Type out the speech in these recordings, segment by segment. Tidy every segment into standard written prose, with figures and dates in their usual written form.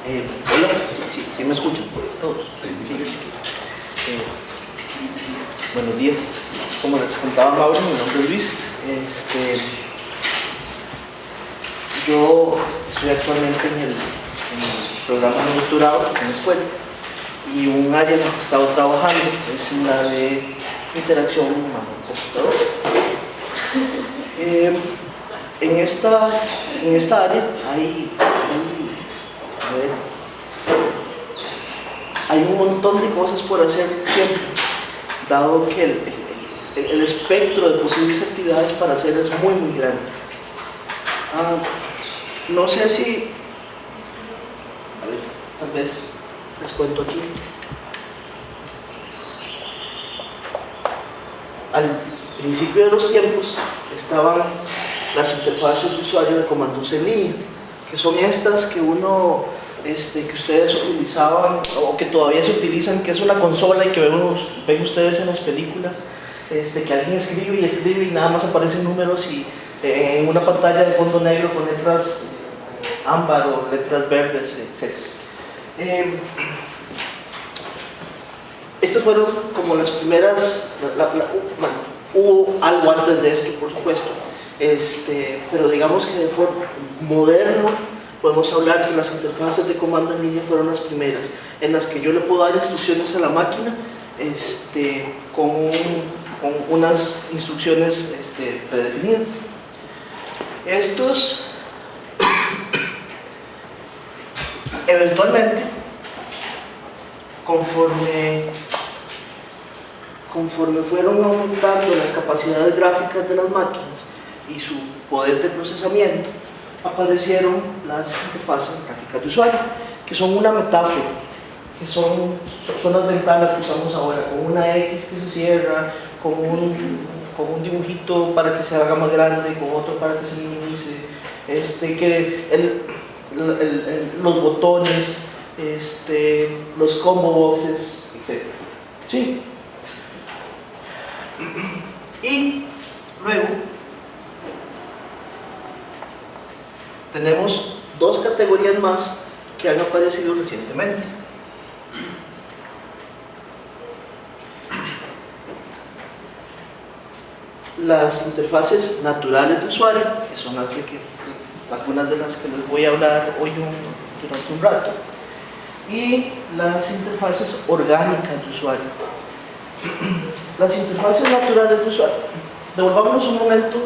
Hola, sí me escuchan todos. Sí. Buenos días. Como les contaba Mauro, mi nombre es Luis. Yo estoy actualmente en el programa de doctorado en la escuela, y un área en la que he estado trabajando es la de interacción humano-computador. En esta área hay un montón de cosas por hacer siempre, dado que el espectro de posibles actividades para hacer es muy grande. No sé si, tal vez les cuento aquí. Al principio de los tiempos estaban las interfaces de usuario de comandos en línea, que son estas que que ustedes utilizaban o que todavía se utilizan, que es una consola y que ven ustedes en las películas, que alguien escribe y nada más aparecen números y en una pantalla de fondo negro con letras ámbar o letras verdes, etc. Estas fueron como las primeras, hubo algo antes de esto, por supuesto, pero digamos que de forma moderna podemos hablar que las interfaces de comando en línea fueron las primeras, en las que yo le puedo dar instrucciones a la máquina con unas instrucciones predefinidas. Estos eventualmente, conforme fueron aumentando las capacidades gráficas de las máquinas y su poder de procesamiento, aparecieron las interfaces gráficas de usuario, que son una metáfora, que son las ventanas que usamos ahora, con una X que se cierra, con un dibujito para que se haga más grande, con otro para que se minimice, los botones, los combo boxes, etc. ¿Sí? Y luego tenemos dos categorías más que han aparecido recientemente. Las interfaces naturales de usuario, que son algunas de las que les voy a hablar hoy durante un rato, y las interfaces orgánicas de usuario. Las interfaces naturales de usuario. Devolvámonos un momento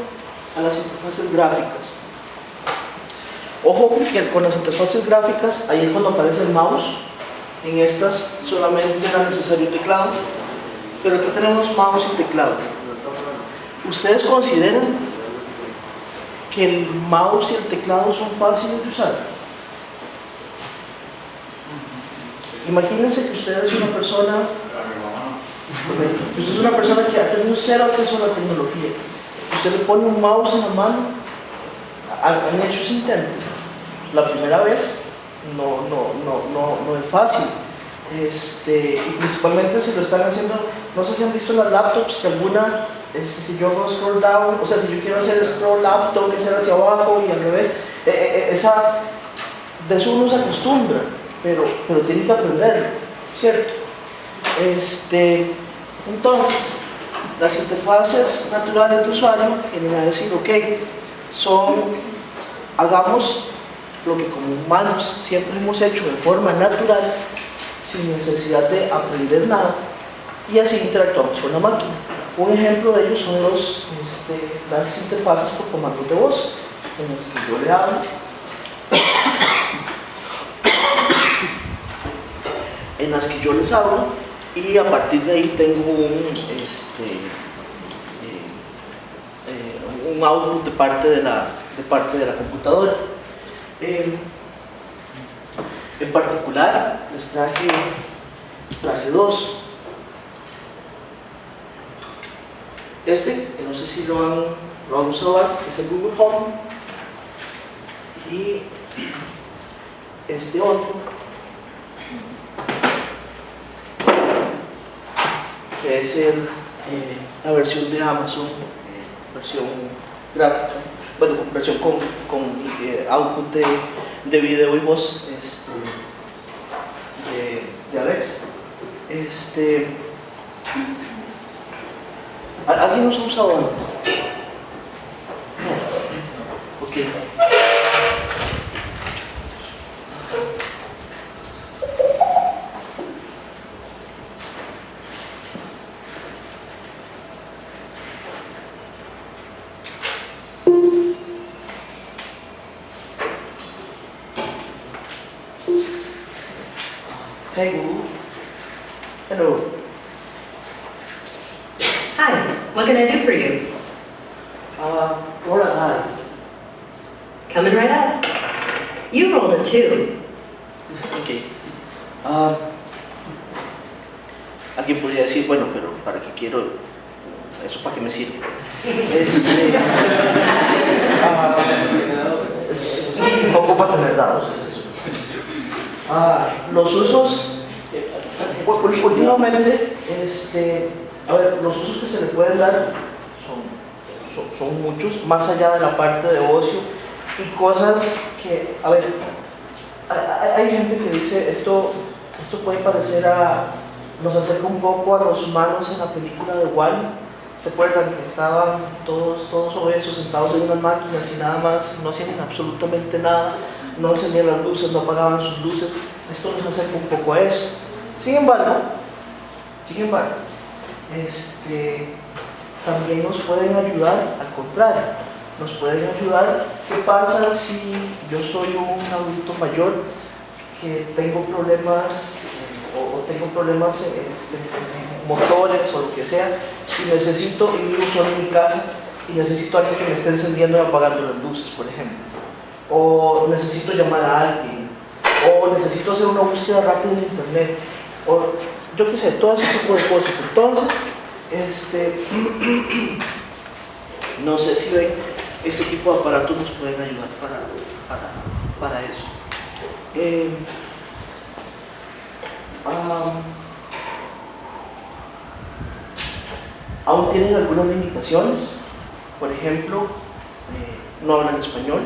a las interfaces gráficas. Ojo que con las interfaces gráficas, ahí es cuando aparece el mouse. En estas solamente era necesario teclado, pero aquí tenemos mouse y teclado. ¿Ustedes consideran que el mouse y el teclado son fáciles de usar? Imagínense que usted es una persona que ha tenido cero acceso a la tecnología. Usted le pone un mouse en la mano. Han hecho ese intento. La primera vez no es fácil. Y principalmente si lo están haciendo, no sé si han visto en las laptops que alguna, si yo hago scroll down, o sea, si yo quiero hacer scroll up, tengo que hacer hacia abajo y al revés. De eso uno se acostumbra, pero tiene que aprenderlo, ¿cierto? Entonces, las interfaces naturales de usuario vienen a decir, ok, hagamos lo que como humanos siempre hemos hecho de forma natural, sin necesidad de aprender nada, y así interactuamos con la máquina. Un ejemplo de ello son las interfaces por comandos de voz, en las que yo le hablo, en las que yo les hablo, y a partir de ahí tengo un output de parte de la computadora. En particular, les traje dos. Que no sé si lo han usado antes, que es el Google Home, y este otro, que es la versión de Amazon, versión gráfica, bueno, versión con output de video y voz, de Alexa. ¿Alguien los ha usado antes? No. Ok. Hey Google. Hello. Hi, what can I do for you? Roll a high. Coming right up. You rolled a 2. Ok. Alguien podría decir, bueno, pero ¿para qué quiero eso? ¿Para qué me sirve? Un poco para tener dados. Los usos, últimamente, a ver, los usos que se le pueden dar son muchos, más allá de la parte de ocio y cosas que, a ver, hay gente que dice esto puede parecer nos acerca un poco a los humanos en la película de Wall-E. ¿Se acuerdan que estaban todos obesos, sentados en unas máquinas y nada más, no hacían absolutamente nada, no encendían las luces, no apagaban sus luces? Esto nos acerca un poco a eso. Sin embargo, también nos pueden ayudar, al contrario, nos pueden ayudar. ¿Qué pasa si yo soy un adulto mayor que tengo problemas o tengo problemas motores o lo que sea, y vivo solo en mi casa y necesito a alguien que me esté encendiendo y apagando las luces, por ejemplo, o necesito llamar a alguien, o necesito hacer una búsqueda rápida en internet, o yo qué sé, todo ese tipo de cosas? Entonces, no sé si ven, este tipo de aparatos nos pueden ayudar para eso. Aún tienen algunas limitaciones, por ejemplo, no hablan español,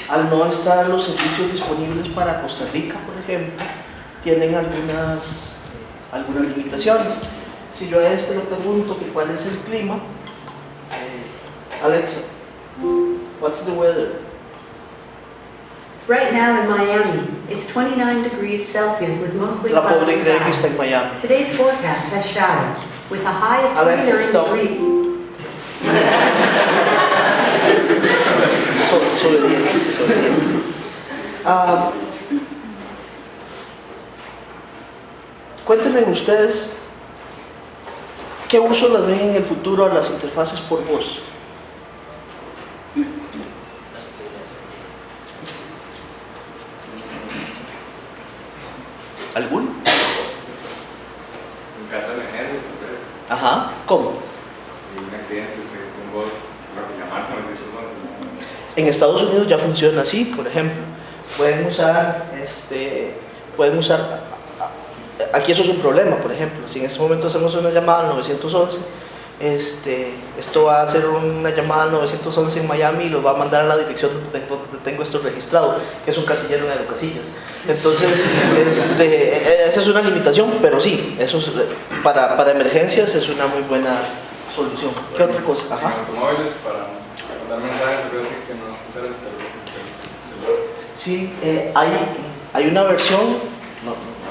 al no estar los servicios disponibles para Costa Rica, por ejemplo, tienen algunas limitaciones. Si yo a le pregunto que cuál es el clima, Alexa, what's the weather? Right now in Miami, it's 29 degrees Celsius with mostly La pobre cloudy cree que está en skies. Miami. Today's forecast has showers with a high of Alexa, 29 stop. degrees. Desobediente. Cuéntenme ustedes, ¿qué uso le ven en el futuro a las interfaces por voz? ¿Algún? En caso de emergencia, pues, Ajá, ¿cómo? y un accidente, con voz, llamar, En Estados Unidos ya funciona así, por ejemplo. Pueden usar, aquí eso es un problema, por ejemplo. Si en este momento hacemos una llamada al 911, esto va a hacer una llamada al 911 en Miami y lo va a mandar a la dirección donde tengo esto registrado, que es un casillero en Aerocasillas. Entonces, esa es una limitación, pero sí, eso es, para emergencias es una muy buena solución. ¿Qué otra cosa? Ajá. En automóviles, para mandar mensajes, puede decir que no usar el celular. Sí, hay una versión,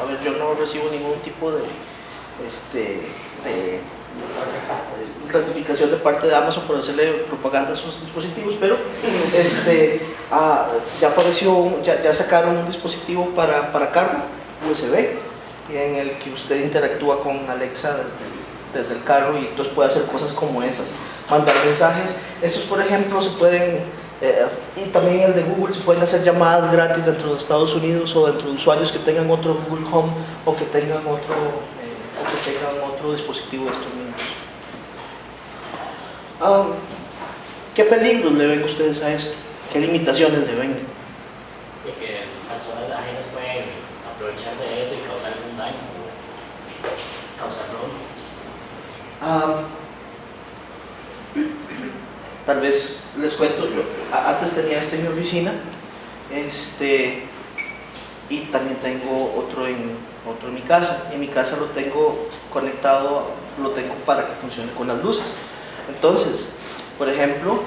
a ver, yo no recibo ningún tipo de gratificación de parte de Amazon por hacerle propaganda a sus dispositivos, pero ya apareció, ya sacaron un dispositivo para carro USB en el que usted interactúa con Alexa desde el carro y entonces puede hacer cosas como esas, mandar mensajes. Estos, por ejemplo, se pueden, y también el de Google, se pueden hacer llamadas gratis dentro de Estados Unidos o dentro de usuarios que tengan otro Google Home o que tengan otro dispositivo de estos mismos. ¿Qué peligros le ven ustedes a esto? ¿Qué limitaciones le ven? De que personas ajenas pueden aprovecharse de eso y causar algún daño o causar problemas. Tal vez les cuento, yo antes tenía en mi oficina, y también tengo otro en mi casa. En mi casa lo tengo conectado, lo tengo para que funcione con las luces. Entonces, por ejemplo,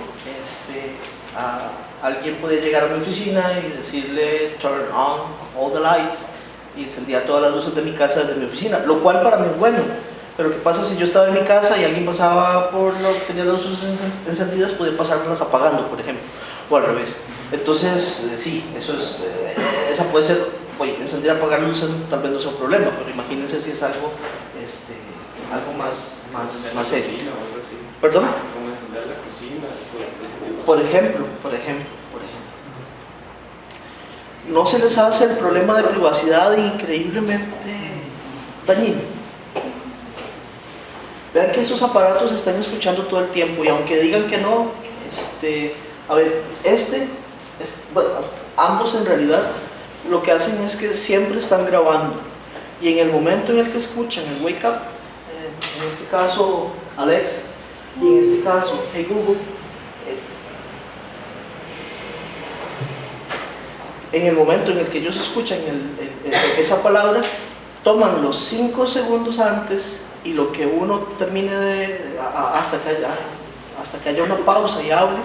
alguien puede llegar a mi oficina y decirle turn on all the lights y encendía todas las luces de mi casa desde mi oficina, lo cual para mí es bueno. Pero ¿qué pasa si yo estaba en mi casa y alguien pasaba por tenía las luces encendidas, podía pasarlas apagando, por ejemplo, o al revés? Entonces, sí, eso es, esa puede ser, oye, encender y apagar luces tal vez no sea un problema, pero imagínense si es algo, algo más serio. ¿Perdón? Como encender la cocina, Por ejemplo. ¿No se les hace el problema de privacidad increíblemente dañino? Vean que esos aparatos están escuchando todo el tiempo y aunque digan que no, a ver, bueno, ambos en realidad lo que hacen es que siempre están grabando y en el momento en el que escuchan el wake up, en este caso Alexa y en este caso Hey Google, en el momento en el que ellos escuchan esa palabra, toman los 5 segundos antes y lo que uno termine hasta que haya una pausa y hable,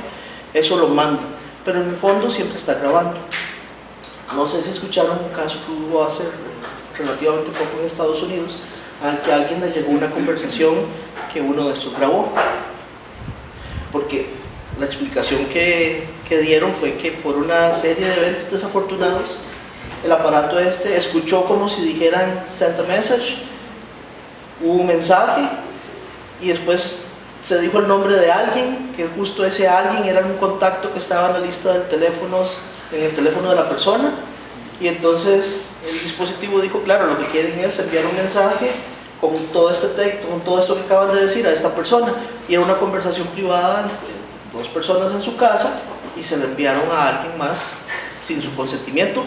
eso lo manda, pero en el fondo siempre está grabando. No sé si escucharon un caso que hubo hace relativamente poco en Estados Unidos, al que a alguien le llegó una conversación que uno de estos grabó, porque la explicación que dieron fue que por una serie de eventos desafortunados, el aparato escuchó como si dijeran send a message, hubo un mensaje y después se dijo el nombre de alguien, que justo ese alguien era un contacto que estaba en la lista de teléfonos, en el teléfono de la persona, y entonces el dispositivo dijo, claro, lo que quieren es enviar un mensaje con todo este texto, con todo esto que acaban de decir a esta persona, y era una conversación privada entre 2 personas en su casa y se lo enviaron a alguien más sin su consentimiento,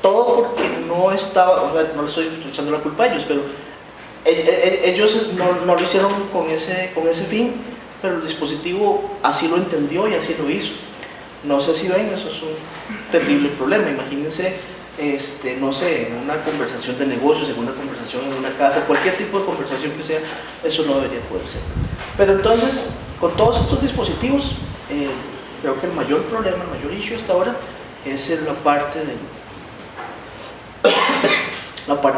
todo porque no estaba, no le estoy echando la culpa a ellos, pero ellos no lo hicieron con ese fin, pero el dispositivo así lo entendió y así lo hizo. No sé si ven, eso es un terrible problema. Imagínense, no sé, en una conversación de negocios, en una conversación en una casa, cualquier tipo de conversación que sea, eso no debería poder ser. Pero entonces, con todos estos dispositivos, creo que el mayor problema, el mayor issue hasta ahora es la parte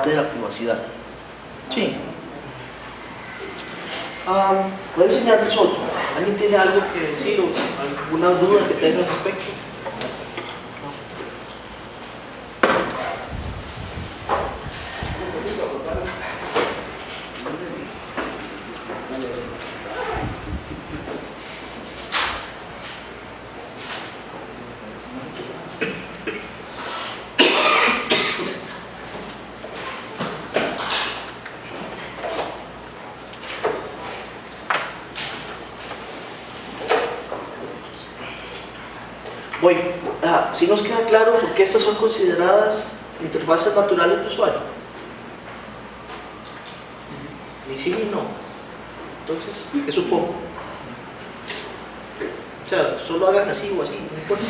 de la privacidad. Sí. Voy a enseñarles otro. ¿Alguien tiene algo que decir o alguna duda que tenga al respecto? Si nos queda claro por qué estas son consideradas interfaces naturales de usuario. Ni sí ni no. Entonces, ¿qué supongo? O sea, solo hagan así o así, no importa.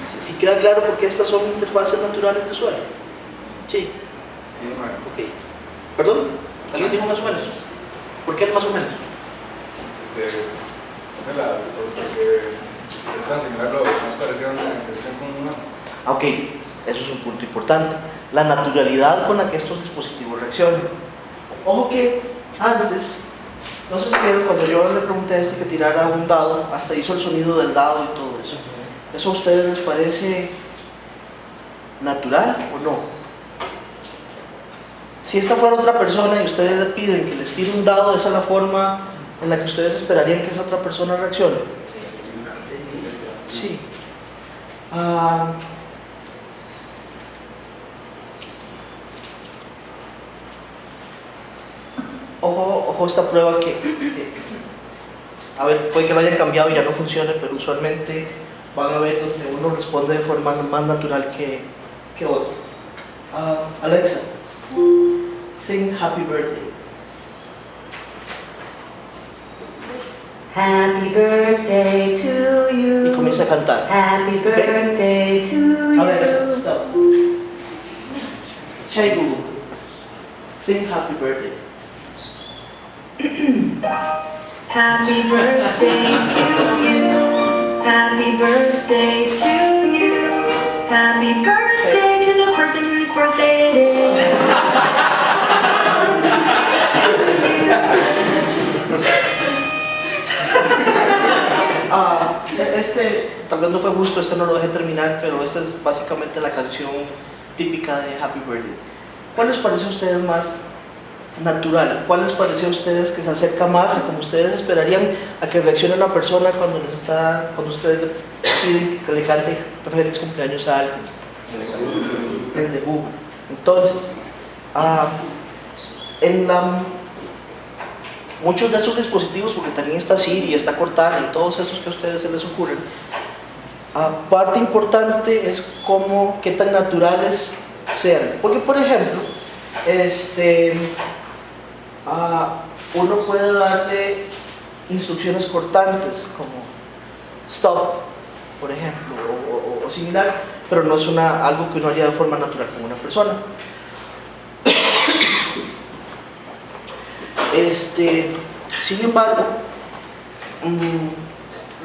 Si queda claro por qué estas son interfaces naturales de usuario. Sí. Sí, bueno. Ok. ¿Perdón? ¿Alguien dijo más o menos? ¿Por qué más o menos? Porque intentan simular lo más parecido a una interacción con un humano. Ok, eso es un punto importante. La naturalidad con la que estos dispositivos reaccionan. Ojo que antes, no sé si vieron cuando yo le pregunté a que tirara un dado, hasta hizo el sonido del dado y todo eso. ¿Eso a ustedes les parece natural o no? Si esta fuera otra persona y ustedes le piden que les tire un dado, ¿esa es la forma en la que ustedes esperarían que esa otra persona reaccione? Sí. Ojo esta prueba que a ver, puede que lo hayan cambiado y ya no funcione, pero usualmente van a ver donde uno responde de forma más natural que otro. Alexa, sing Happy Birthday. Happy birthday to you. Y comienza a cantar. Happy birthday to you. Alexa, Hey Google, sing Happy Birthday. Happy birthday to you. Happy birthday to you. Happy birthday to the person whose birthday it is. Tal vez no fue justo, no lo dejé terminar, pero esta es básicamente la canción típica de Happy Birthday. ¿Cuál les parece a ustedes más natural? ¿Cuál les parece a ustedes que se acerca más a como ustedes esperarían a que reaccione una persona cuando ustedes le piden que le cante feliz cumpleaños a alguien? El de Google. Entonces, muchos de estos dispositivos, porque también está Siri, está Cortana y todos esos que a ustedes se les ocurren, parte importante es qué tan naturales sean. Porque, por ejemplo, uno puede darle instrucciones cortantes como stop, por ejemplo, o similar, pero no es algo que uno haría de forma natural con una persona. Sin embargo,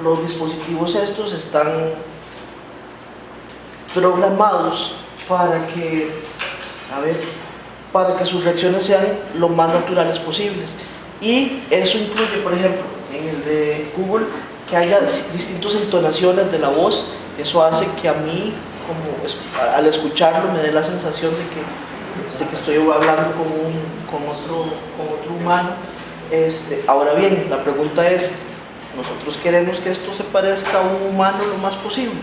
los dispositivos estos están programados para que sus reacciones sean lo más naturales posibles. Y eso incluye, por ejemplo, en el de Google, que haya distintas entonaciones de la voz. Eso hace que a mí, al escucharlo, me dé la sensación de que estoy hablando con otro humano. Ahora bien, la pregunta es, ¿nosotros queremos que esto se parezca a un humano lo más posible?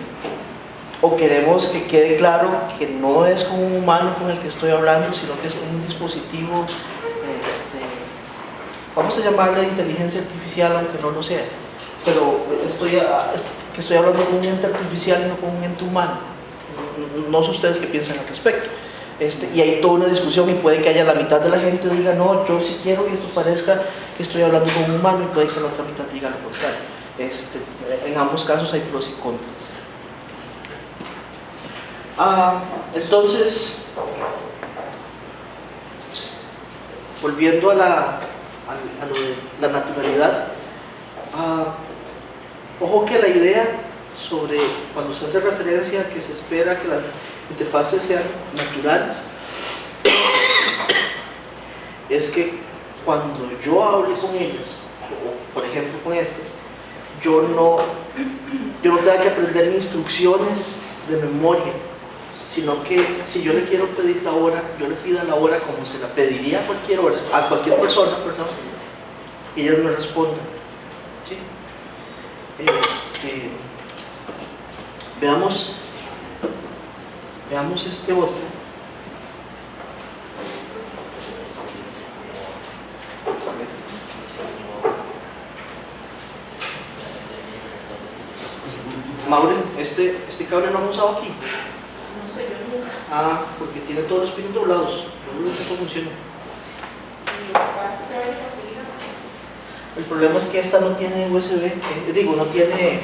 ¿O queremos que quede claro que no es con un humano con el que estoy hablando, sino que es con un dispositivo, vamos a llamarle inteligencia artificial, aunque no lo sea, pero que estoy hablando con un ente artificial y no con un ente humano? No sé ustedes qué piensan al respecto. Y hay toda una discusión, y puede que haya la mitad de la gente diga no, yo sí quiero que esto parezca que estoy hablando con un humano, y puede que la otra mitad diga lo contrario. En ambos casos hay pros y contras. Entonces, volviendo a lo de la naturalidad, ojo que la idea sobre cuando se hace referencia a que se espera que las interfaces sean naturales, es que cuando yo hable con ellas, o por ejemplo con estas, yo no tenga que aprender instrucciones de memoria, sino que si yo le quiero pedir la hora, yo le pido la hora como se la pediría a cualquier persona, perdón, y ellos me respondan. ¿Sí? Veamos este otro. Maure, este cable no lo hemos usado aquí. No sé, yo nunca. Porque tiene todos los pines doblados. No sé cómo funciona. El problema es que esta no tiene USB. No tiene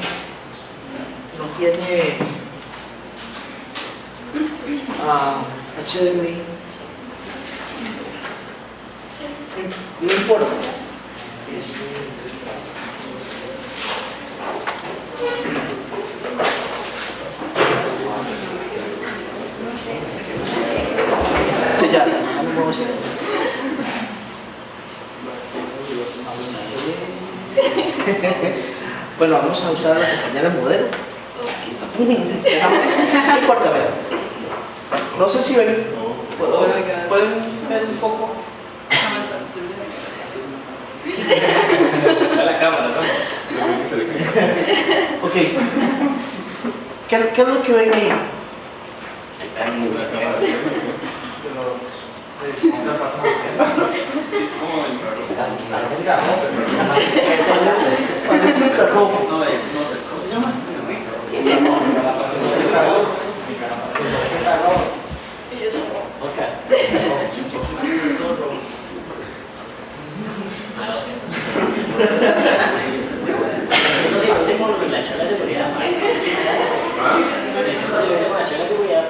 HDMI. No importa. Ya, vamos a ver. Bueno, vamos a usar a la compañera modelo. No importa, vean. No sé si ven. ¿Pueden ver un poco? La cámara, ¿no? Ok. ¿Qué es lo que ven ahí? Parece infrarrojo. ¿Cómo se llama? La charla de seguridad. La charla de seguridad.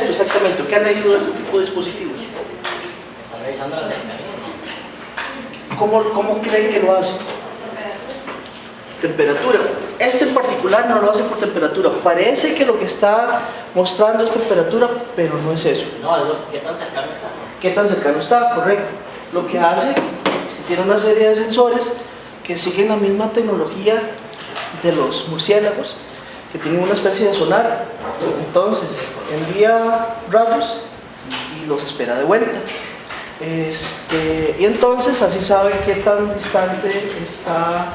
esto exactamente? ¿Qué han leído de este tipo de dispositivos? Está revisando la cercanía, ¿no? ¿Cómo creen que lo hace? Temperatura. Este en particular no lo hace por temperatura. Parece que lo que está mostrando es temperatura, pero no es eso. No, es lo, ¿qué tan cercano está? ¿Qué tan cercano está? Correcto. Lo que hace, si tiene una serie de sensores que siguen la misma tecnología de los murciélagos, que tienen una especie de sonar. Entonces, envía rayos y los espera de vuelta. Y entonces así saben qué tan distante está.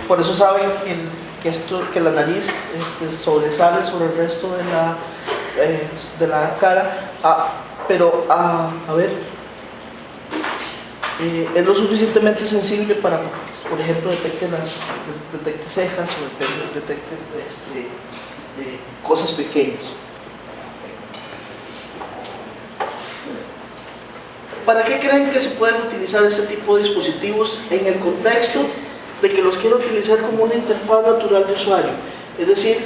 Por eso saben que la nariz sobresale sobre el resto de la cara. Pero, a ver, es lo suficientemente sensible para, por ejemplo, detecte cejas o detecte cosas pequeñas. ¿Para qué creen que se pueden utilizar este tipo de dispositivos en el contexto de que los quiero utilizar como una interfaz natural de usuario? Es decir,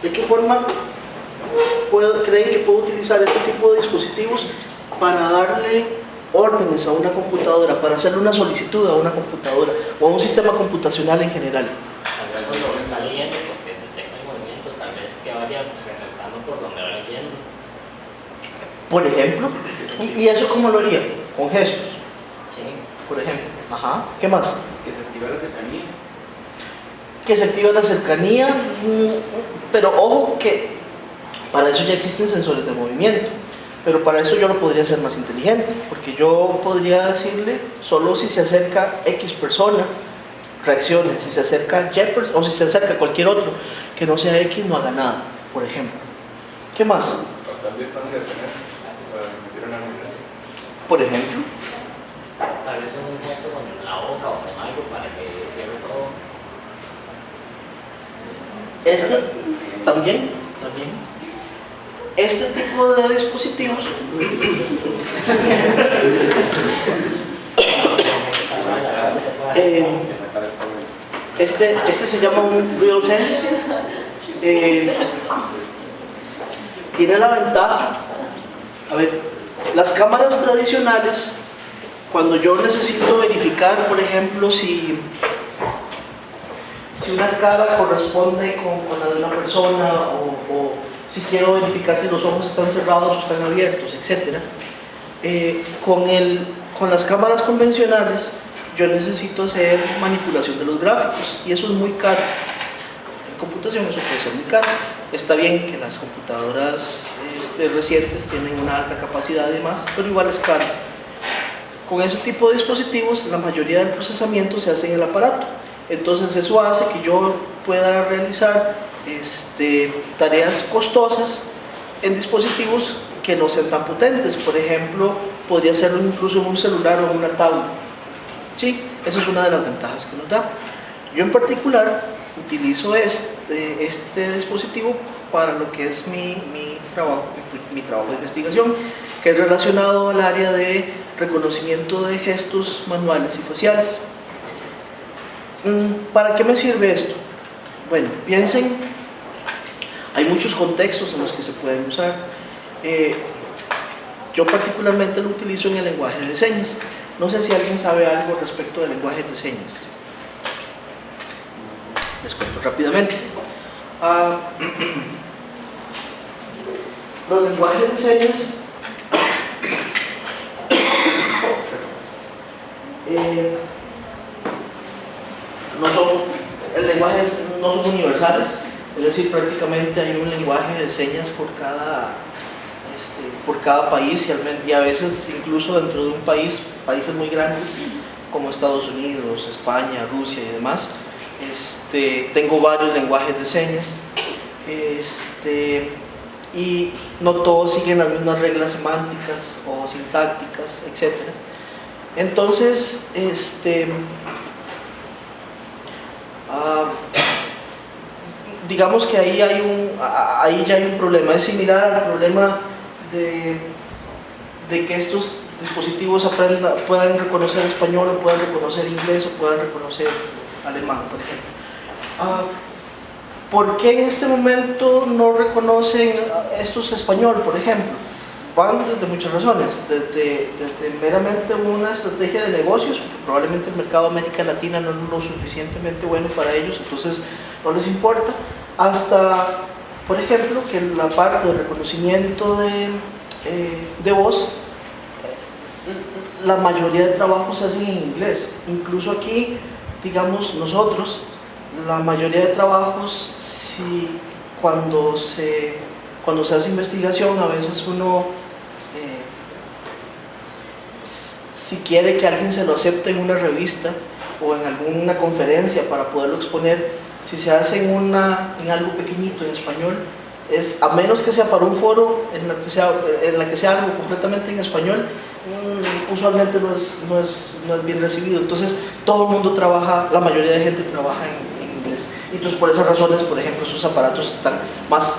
¿de qué forma creen que puedo utilizar este tipo de dispositivos para darle órdenes a una computadora, para hacerle una solicitud a una computadora o a un sistema computacional en general? Tal vez cuando lo está leyendo, porque detecta el movimiento, tal vez que vaya resaltando por donde va leyendo. Por ejemplo, ¿y eso cómo lo haría? Con gestos, Sí. por ejemplo. Ajá. ¿Qué más? Que se active la cercanía. Que se activa la cercanía, pero ojo que para eso ya existen sensores de movimiento, pero para eso yo lo podría hacer más inteligente, porque yo podría decirle solo si se acerca X persona, reaccione, si se acerca Y persona, o si se acerca cualquier otro que no sea X, no haga nada, por ejemplo. ¿Qué más? A tal distancia de tenerse, para meter una unidad. Por ejemplo, Tal vez un gesto con la boca o con algo para que cierre todo. también. Este tipo de dispositivos este se llama un RealSense. Tiene la ventaja, a ver, las cámaras tradicionales, cuando yo necesito verificar, por ejemplo, si una cara corresponde con la de una persona o si quiero verificar si los ojos están cerrados o están abiertos, etc. Con las cámaras convencionales yo necesito hacer manipulación de los gráficos y eso es muy caro. En computación eso puede ser muy caro. Está bien que las computadoras recientes tienen una alta capacidad y demás, pero igual es caro. Con ese tipo de dispositivos la mayoría del procesamiento se hace en el aparato. Entonces eso hace que yo pueda realizar tareas costosas en dispositivos que no sean tan potentes. Por ejemplo, podría hacerlo incluso en un celular o en una tablet. Sí, eso es una de las ventajas que nos da. Yo en particular utilizo este dispositivo para lo que es mi trabajo de investigación, que es relacionado al área de reconocimiento de gestos manuales y faciales. ¿Para qué me sirve esto? Bueno, piensen, hay muchos contextos en los que se pueden usar. Yo particularmente lo utilizo en el lenguaje de señas. No sé si alguien sabe algo respecto del lenguaje de señas. Les cuento rápidamente. Los lenguajes de señas no son universales, es decir, prácticamente hay un lenguaje de señas por cada país y a veces incluso dentro de un país, países muy grandes como Estados Unidos, España, Rusia y demás, tengo varios lenguajes de señas y no todos siguen las mismas reglas semánticas o sintácticas, etc. Entonces, digamos que ahí ya hay un problema. Es similar al problema de que estos dispositivos puedan reconocer español o puedan reconocer inglés o puedan reconocer alemán, por ejemplo. ¿por qué en este momento no reconocen estos español, por ejemplo? Van desde muchas razones, desde meramente una estrategia de negocios, porque probablemente el mercado de América Latina no es lo suficientemente bueno para ellos, entonces no les importa, hasta, por ejemplo, que la parte de reconocimiento de voz, la mayoría de trabajos se hacen en inglés. Incluso aquí, digamos, nosotros, la mayoría de trabajos, cuando se hace investigación, a veces uno, si quiere que alguien se lo acepte en una revista o en alguna conferencia para poderlo exponer, si se hace en algo pequeñito en español, a menos que sea para un foro en la que sea algo completamente en español, usualmente no es bien recibido. Entonces todo el mundo trabaja, la mayoría de gente trabaja en inglés. Entonces por esas razones, por ejemplo, esos aparatos están más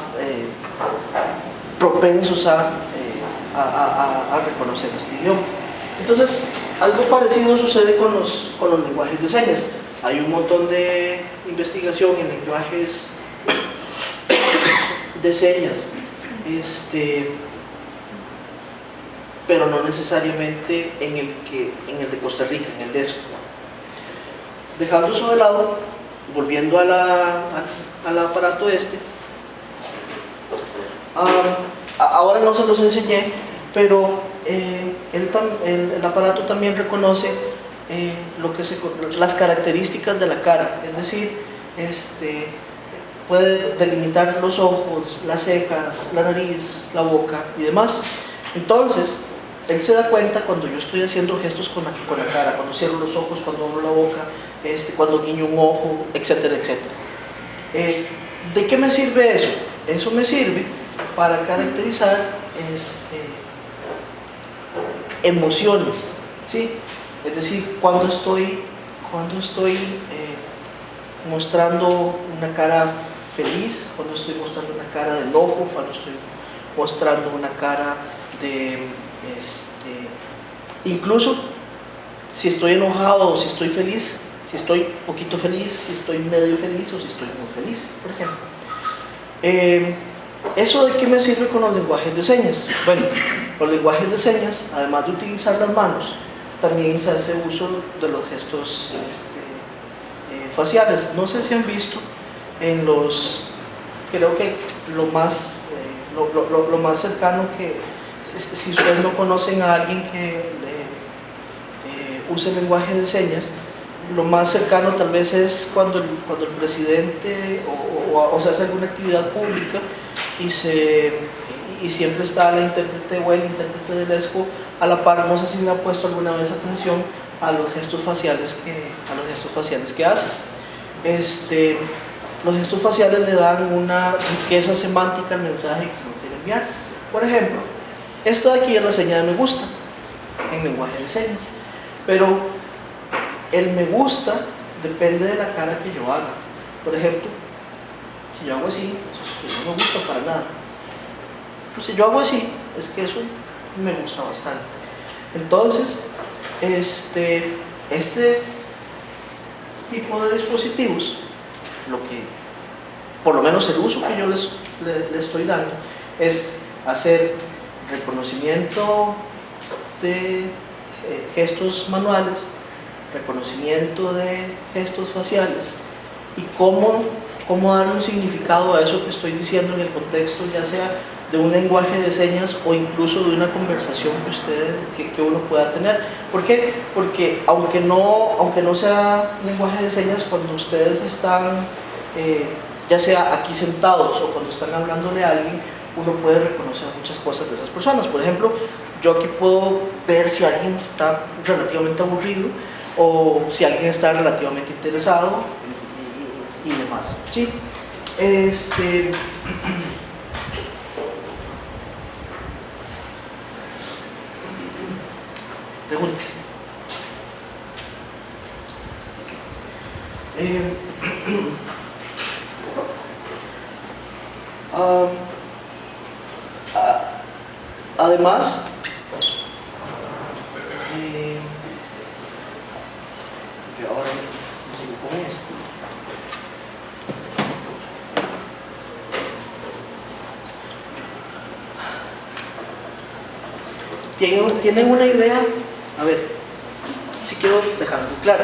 propensos a reconocer este idioma. Entonces algo parecido sucede con los lenguajes de señas. Hay un montón de investigación en lenguajes de señas, pero no necesariamente en el de Costa Rica, en el DESCO. Dejando eso de lado, volviendo al aparato ahora no se los enseñé, pero el aparato también reconoce las características de la cara, es decir, puede delimitar los ojos, las cejas, la nariz, la boca y demás. Entonces, él se da cuenta cuando yo estoy haciendo gestos con la cara, cuando cierro los ojos, cuando abro la boca, cuando guiño un ojo, etcétera, etcétera. ¿De qué me sirve eso? Eso me sirve para caracterizar emociones, ¿sí? Es decir, cuando estoy mostrando una cara feliz, cuando estoy mostrando una cara de enojo, cuando estoy mostrando una cara de incluso si estoy enojado o si estoy feliz, si estoy poquito feliz, si estoy medio feliz o si estoy muy feliz, por ejemplo. ¿Eso de qué me sirve con los lenguajes de señas? Bueno, los lenguajes de señas, además de utilizar las manos, también se hace uso de los gestos faciales. No sé si han visto creo que lo más cercano que, si ustedes no conocen a alguien que use el lenguaje de señas, lo más cercano tal vez es cuando el presidente o se hace alguna actividad pública y siempre está la intérprete o el intérprete del ESCO a la par. No sé si me ha puesto alguna vez atención a los gestos faciales que hace. Los gestos faciales le dan una riqueza semántica al mensaje que uno quiere enviar. Por ejemplo, esto de aquí es la señal de me gusta en lenguaje de señas, pero el me gusta depende de la cara que yo haga. Por ejemplo, si yo hago así, eso es que no me gusta para nada. Pues si yo hago así, es que eso me gusta bastante. Entonces, este tipo de dispositivos, por lo menos el uso que yo les estoy dando, es hacer reconocimiento de gestos manuales, reconocimiento de gestos faciales y cómo darle un significado a eso que estoy diciendo en el contexto, ya sea de un lenguaje de señas o incluso de una conversación que uno pueda tener. ¿Por qué? Porque aunque no sea lenguaje de señas, cuando ustedes están ya sea aquí sentados o cuando están hablándole a alguien, uno puede reconocer muchas cosas de esas personas. Por ejemplo, yo aquí puedo ver si alguien está relativamente aburrido o si alguien está relativamente interesado y demás, ¿sí? Pregunta. Además, que ahora sigo con esto. ¿Tienen una idea? A ver, si quiero dejarlo claro.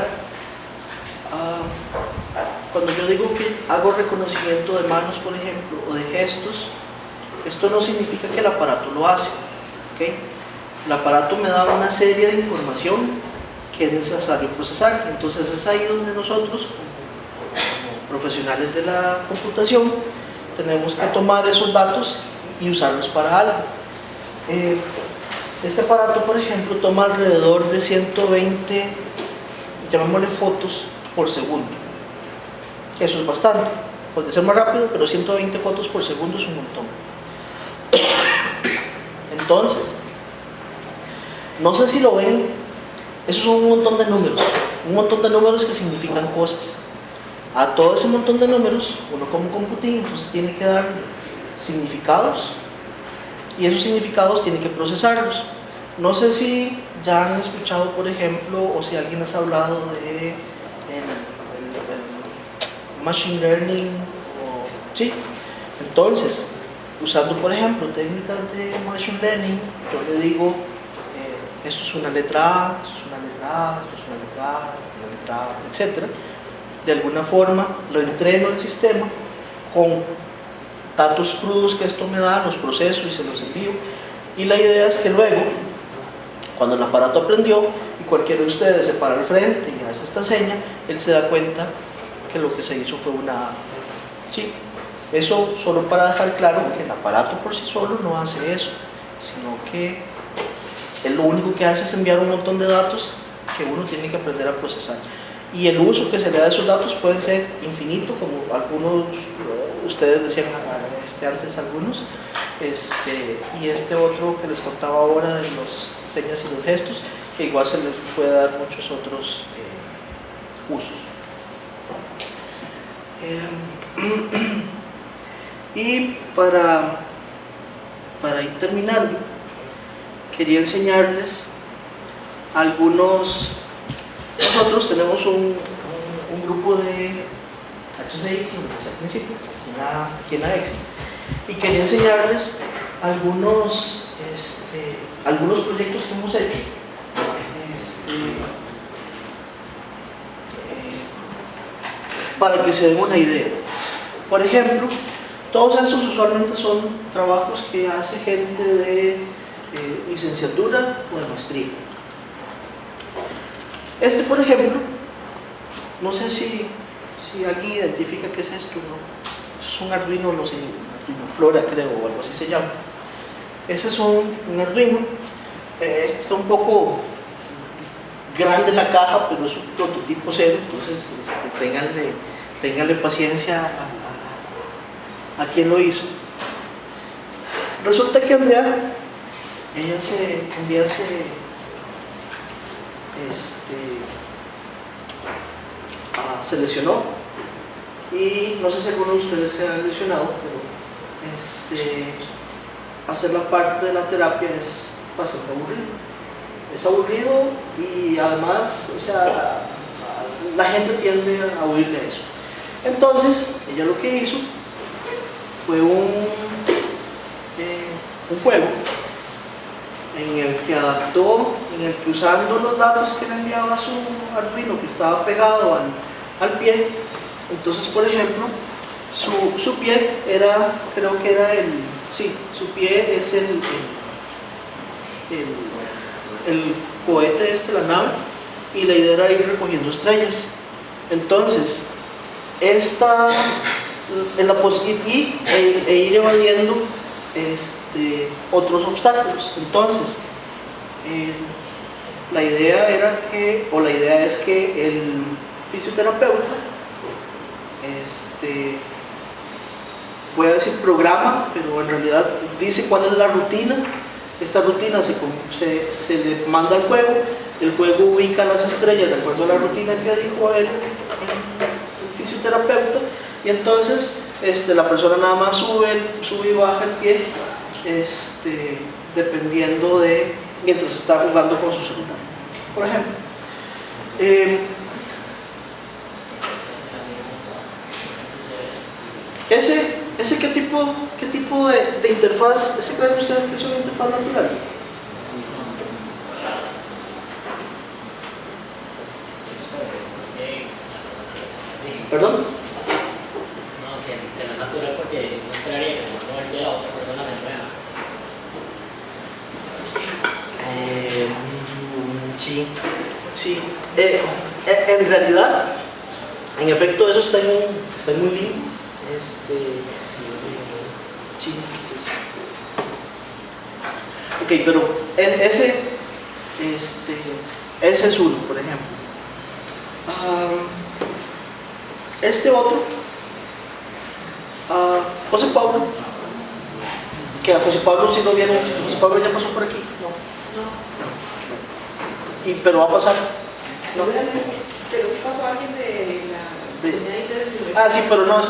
Cuando yo digo que hago reconocimiento de manos, por ejemplo, o de gestos, esto no significa que el aparato lo hace, ¿ok? El aparato me da una serie de información que es necesario procesar. Entonces es ahí donde nosotros, como profesionales de la computación, tenemos que tomar esos datos y usarlos para algo. Este aparato, por ejemplo, toma alrededor de 120, llamémosle, fotos por segundo. Eso es bastante. Puede ser más rápido, pero 120 fotos por segundo es un montón. Entonces, no sé si lo ven, esos son un montón de números que significan cosas. A todo ese montón de números, uno como computín, entonces tiene que dar significados, y esos significados tiene que procesarlos. No sé si ya han escuchado, por ejemplo, o si alguien les ha hablado de machine learning, ¿sí? Entonces, usando, por ejemplo, técnicas de machine learning, yo le digo, esto es una letra A, esto es una letra A, esto es una letra A, una letra A, etc. De alguna forma lo entreno el sistema con datos crudos que esto me da, los proceso y se los envío. Y la idea es que luego, cuando el aparato aprendió y cualquiera de ustedes se para al frente y hace esta seña, él se da cuenta que lo que se hizo fue una A. ¿Sí? Eso solo para dejar claro que el aparato por sí solo no hace eso, sino que él lo único que hace es enviar un montón de datos que uno tiene que aprender a procesar. Y el uso que se le da de esos datos puede ser infinito, como algunos ustedes decían antes algunos, y este otro que les contaba ahora de las señas y los gestos, que igual se les puede dar muchos otros usos. Y para ir terminando, quería enseñarles algunos. Nosotros tenemos un grupo de HCI, como decía al principio, aquí en AEX, y quería enseñarles algunos proyectos que hemos hecho. Para que se den una idea. Por ejemplo, todos estos usualmente son trabajos que hace gente de licenciatura o de maestría. Por ejemplo, no sé si alguien identifica qué es esto, ¿no? Es un Arduino, no sé, Arduino Flora creo, o algo así se llama. Ese es un Arduino, está un poco grande la caja, pero es un prototipo cero, entonces ténganle paciencia a quien lo hizo. Resulta que Andrea, un día se lesionó, y no sé si alguno de ustedes se ha lesionado, pero hacer la parte de la terapia es bastante aburrido. Es aburrido y además, o sea, la gente tiende a huir de eso. Entonces, ella lo que hizo fue un juego en el que adaptó, en el que usando los datos que le enviaba su Arduino, que estaba pegado al pie, entonces, por ejemplo, su pie era, creo que era su pie es el cohete la nave, y la idea era ir recogiendo estrellas. Entonces, ir evadiendo otros obstáculos. Entonces, la idea es que el fisioterapeuta voy a decir programa, pero en realidad dice cuál es la rutina. Esta rutina se le manda al juego, el juego ubica las estrellas de acuerdo a la rutina que dijo el fisioterapeuta, y entonces la persona nada más sube y baja el pie, dependiendo mientras está jugando con su celular, por ejemplo. ¿Qué tipo de interfaz? ¿Ese creen ustedes que es una interfaz natural? ¿Perdón? No, que no es natural porque no esperaría que se mueva el de la otra persona se mueva. Sí, sí. En realidad, en efecto, eso está muy bien. Sí. Ok, pero ese es uno, por ejemplo. Este otro, José Pablo, que a José Pablo sí lo vieron. José Pablo ya pasó por aquí, ¿no? Pero va a pasar. No, pero sí pasó alguien de la comunidad interreligiosa. Sí, pero no,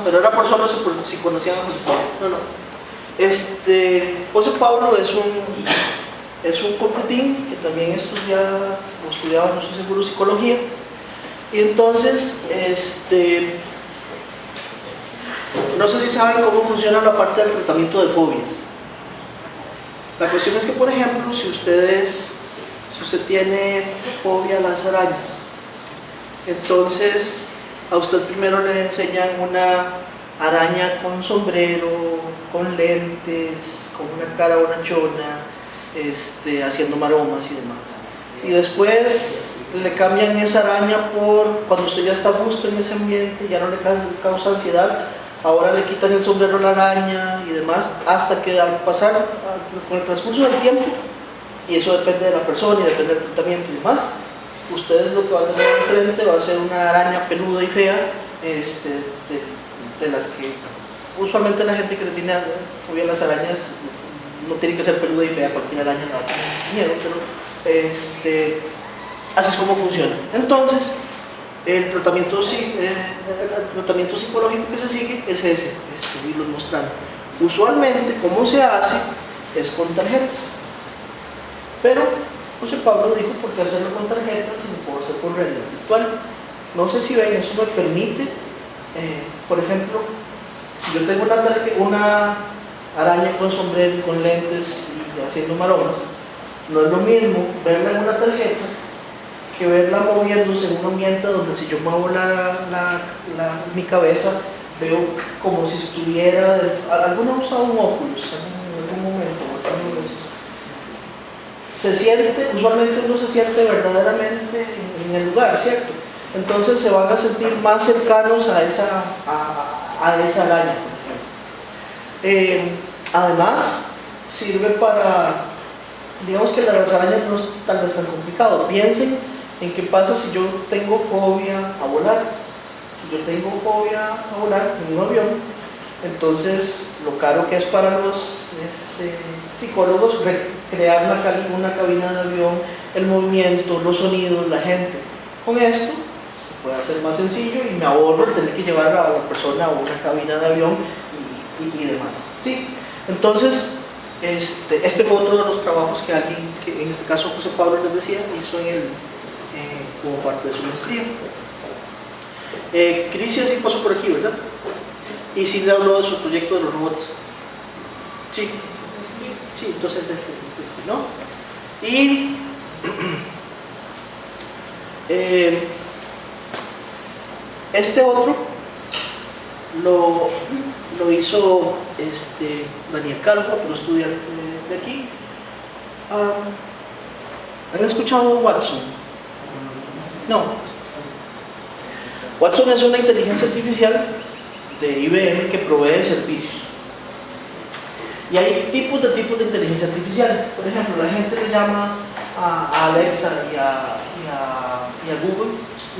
pero era por solo si conocían a José Pablo. José Pablo es un computín que también estudiaba, no estoy seguro, psicología. Y entonces, no sé si saben cómo funciona la parte del tratamiento de fobias. La cuestión es que, por ejemplo, si usted tiene fobia a las arañas, entonces a usted primero le enseñan una araña con sombrero, con lentes, con una cara bonachona, haciendo maromas y demás. Y después le cambian esa araña por, cuando usted ya está a gusto en ese ambiente, ya no le causa ansiedad, ahora le quitan el sombrero a la araña y demás, hasta que al pasar, con el transcurso del tiempo, y eso depende de la persona y depende del tratamiento y demás, ustedes lo que van a tener enfrente va a ser una araña peluda y fea, de las que usualmente la gente que le tiene fobia a las arañas no tiene que ser peluda y fea, cualquier araña no va a tener miedo, pero así es como funciona. Entonces, el tratamiento psicológico que se sigue es ese, irlos mostrando. Usualmente, ¿cómo se hace? Es con tarjetas. Pero José Pablo dijo, ¿por qué hacerlo con tarjetas si lo puedo hacer con realidad virtual? No sé si ven, eso me permite, por ejemplo, si yo tengo una araña con sombrero y con lentes y haciendo maromas, no es lo mismo verla en una tarjeta que verla moviéndose en un ambiente donde si yo muevo mi cabeza veo como si estuviera. ¿Alguno ha usado un Oculus en algún momento? Usualmente uno se siente verdaderamente en el lugar, ¿cierto? Entonces se van a sentir más cercanos a esa araña, por ejemplo. Además, sirve para, digamos que las arañas no es tan complicado. Piensen en qué pasa si yo tengo fobia a volar. Si yo tengo fobia a volar en un avión, entonces lo caro que es para los psicólogos crear una cabina de avión, el movimiento, los sonidos, la gente. Con esto se puede hacer más sencillo y me ahorro el tener que llevar a la persona a una cabina de avión y demás. ¿Sí? Entonces, este fue otro de los trabajos que alguien, que en este caso José Pablo les decía, hizo como parte de su maestría. Crisia sí pasó por aquí, ¿verdad? Y sí le habló de su proyecto de los robots. Sí, entonces ¿no? Y este otro lo hizo Daniel Calvo, otro estudiante de aquí. ¿Han escuchado Watson? No. Watson es una inteligencia artificial de IBM que provee servicios. Y hay tipos de inteligencia artificial. Por ejemplo, la gente le llama a Alexa y a Google,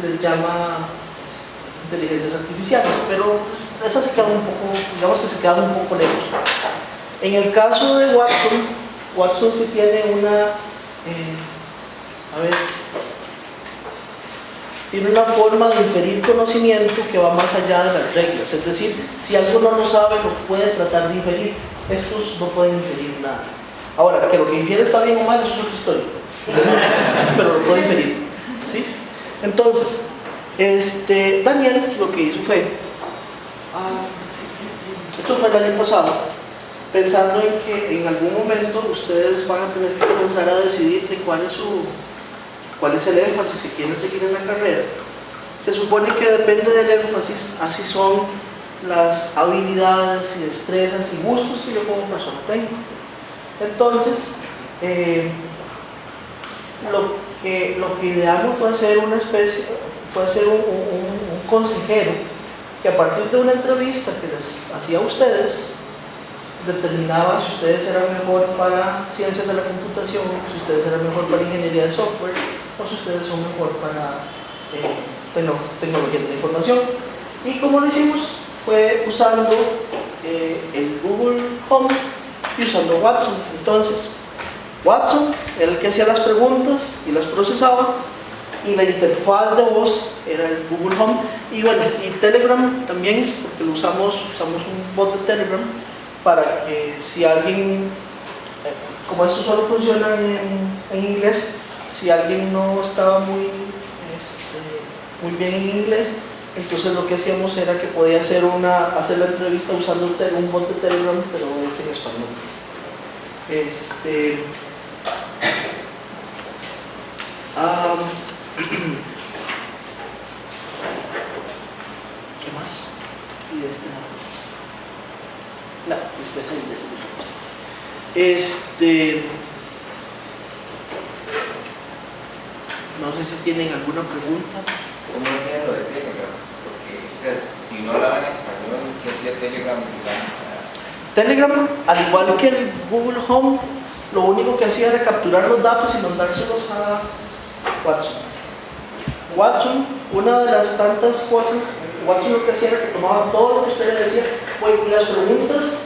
les llama inteligencias artificiales, pero esas se quedan un poco, digamos que se quedan un poco lejos. En el caso de Watson sí tiene tiene una forma de inferir conocimiento que va más allá de las reglas. Es decir, si algo no lo sabe, lo puede tratar de inferir. Estos no pueden inferir nada. Ahora, que lo que infiere está bien o mal, eso es otra historia. Pero lo puede inferir. ¿Sí? Entonces, Daniel lo que hizo fue, esto fue el año pasado, pensando en que en algún momento ustedes van a tener que comenzar a decidir de cuál es el énfasis si quieren seguir en la carrera, se supone que depende del énfasis, así son las habilidades y destrezas y gustos que yo como persona tengo. Entonces, lo que ideamos fue hacer una especie, fue hacer un consejero que a partir de una entrevista que les hacía a ustedes, determinaba si ustedes eran mejor para ciencias de la computación, si ustedes eran mejor para ingeniería de software, o si ustedes son mejor para tecnología de la información. Y como lo hicimos fue usando el Google Home y usando Watson. Entonces, Watson era el que hacía las preguntas y las procesaba, y la interfaz de voz era el Google Home. Y bueno, y Telegram también, porque lo usamos un bot de Telegram para que si alguien, como esto solo funciona en inglés, si alguien no estaba muy bien en inglés, entonces lo que hacíamos era que podía hacer la entrevista usando un bot de Telegram, pero es en español. ¿Qué más? Y no, después no sé si tienen alguna pregunta. ¿Cómo hacían lo de Telegram? Porque, o sea, si no hablaban español, ¿qué hacía Telegram? Telegram, al igual que el Google Home, lo único que hacía era capturar los datos y mandárselos a Watson. Watson, una de las tantas cosas, Watson lo que hacía era que tomaba todo lo que usted le decía, y las preguntas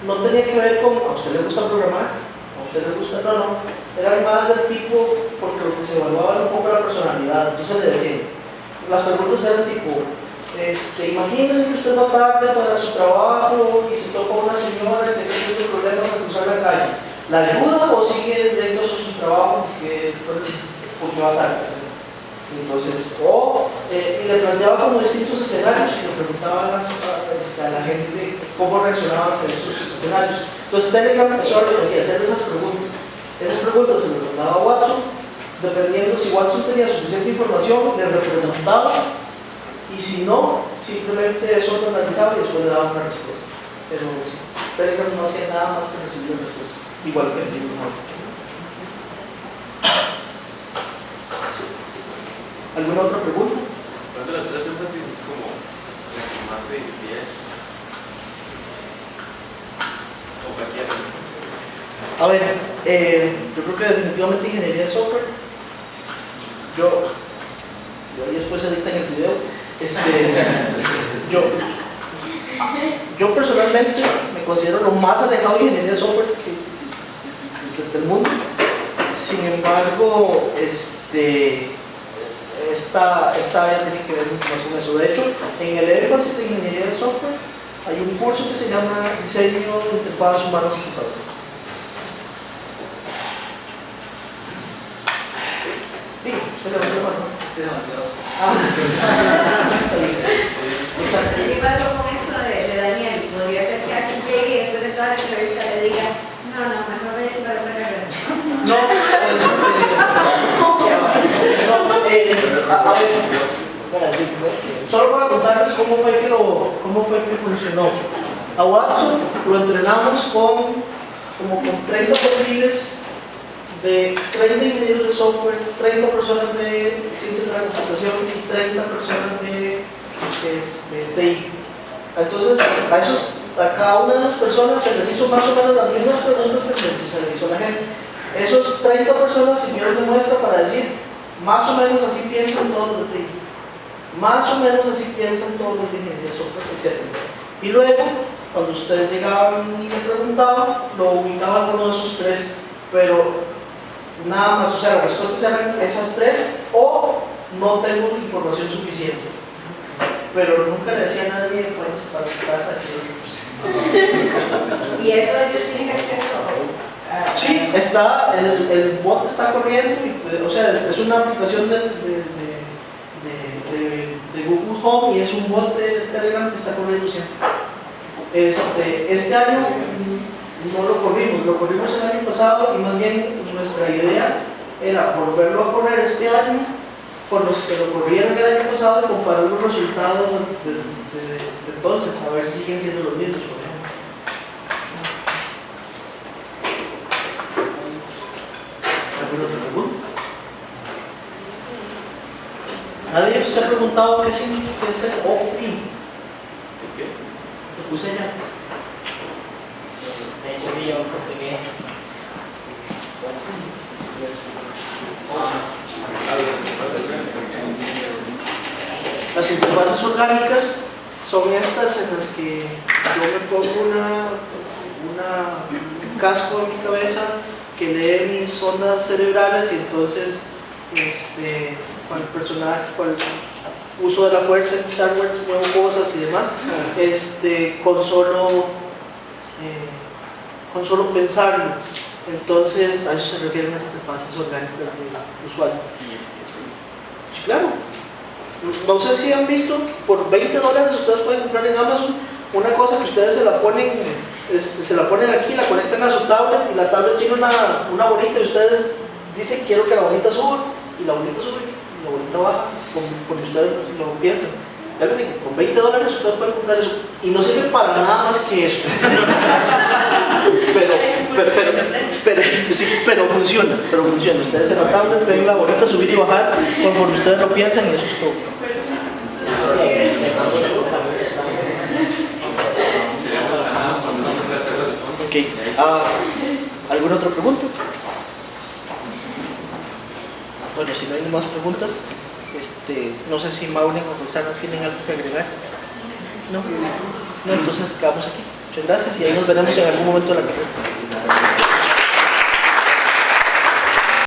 no tenían que ver con a usted le gusta programar, a usted le gusta, no, eran más del tipo, porque lo que se evaluaba era un poco la personalidad. Entonces le decían, las preguntas eran tipo, imagínese que usted va tarde para su trabajo y se topa una señora que tiene problemas al cruzar la calle, ¿la ayuda o sigue directo a su trabajo porque va tarde? Entonces, y le planteaba como distintos escenarios y le preguntaba a la gente cómo reaccionaban a esos escenarios. Entonces Telegram eso lo que hacía, hacer esas preguntas. Esas preguntas se les mandaba a Watson, dependiendo si Watson tenía suficiente información, le representaba, y si no, simplemente eso lo analizaba y después le daba una respuesta. Pero sí, Telegram no hacía nada más que recibir una respuesta, igual que el Google. ¿Alguna otra pregunta? ¿Cuál de las tres énfasis es como la que más se diría eso? O cualquiera. A ver, yo creo que definitivamente ingeniería de software. Yo ahí después se edita en el video. Yo personalmente me considero lo más alejado de ingeniería de software del mundo. Sin embargo, esta área tiene que ver mucho más con eso. De hecho, en el énfasis de ingeniería de software hay un curso que se llama diseño de interfaz humano-computador. Sí, se levantó la mano. ¿Qué pasó con eso de Daniel? Podría ser que alguien llegue y después de toda la entrevista le diga, no, mejor vaya para otra carrera. A ver, solo para contarles cómo fue que funcionó. A Watson lo entrenamos como con 30 perfiles de 30 ingenieros de software, 30 personas de ciencias de la computación y 30 personas de TI. Entonces, a cada una de las personas se les hizo más o menos las mismas preguntas que se les hizo a la gente. Esos 30 personas sirvieron de muestra para decir, más o menos así piensan todos los de TI, más o menos así piensan todos los de ingeniería de software, etc. Y luego, cuando ustedes llegaban y me preguntaban, lo ubicaban uno de esos tres, pero nada más, o sea, las respuestas eran esas tres, o no tengo información suficiente. Pero nunca le decía a nadie, pues, para tu casa. ¿Y eso ellos tienen acceso a? Sí, el bot está corriendo, o sea, es una aplicación de Google Home y es un bot de Telegram que está corriendo siempre. Este año no lo corrimos el año pasado y más bien nuestra idea era volverlo a correr este año con los que lo corrieron el año pasado y comparar los resultados de entonces, a ver si siguen siendo los mismos, por ejemplo. ¿Alguna otra pregunta? ¿Nadie se ha preguntado qué significa ese OP? ¿Qué? Lo puse allá. De hecho, sí, yo porque Las interfaces orgánicas son estas en las que yo me pongo un casco en mi cabeza que lee mis ondas cerebrales y entonces con el personaje, con el uso de la fuerza en Star Wars, muevo cosas y demás, con solo pensarlo. Entonces a eso se refieren las interfaces orgánicas del usuario. Sí, claro. No sé si han visto, por $20 ustedes pueden comprar en Amazon una cosa que ustedes se la ponen aquí, la conectan a su tablet y la tablet tiene una bolita y ustedes dicen quiero que la bolita suba y la bolita sube y la bolita baja, porque ustedes lo piensan. Ya les digo, con $20 ustedes pueden comprar eso y no sirve para nada más que eso. pero funciona, Ustedes en la tablet ven la bolita subir y bajar conforme ustedes lo piensan y eso es todo. Ok, ¿alguna otra pregunta? Bueno, si no hay más preguntas, no sé si Maureen o Roxana tienen algo que agregar. No, entonces quedamos aquí. Muchas gracias y ahí nos veremos en algún momento de la clase.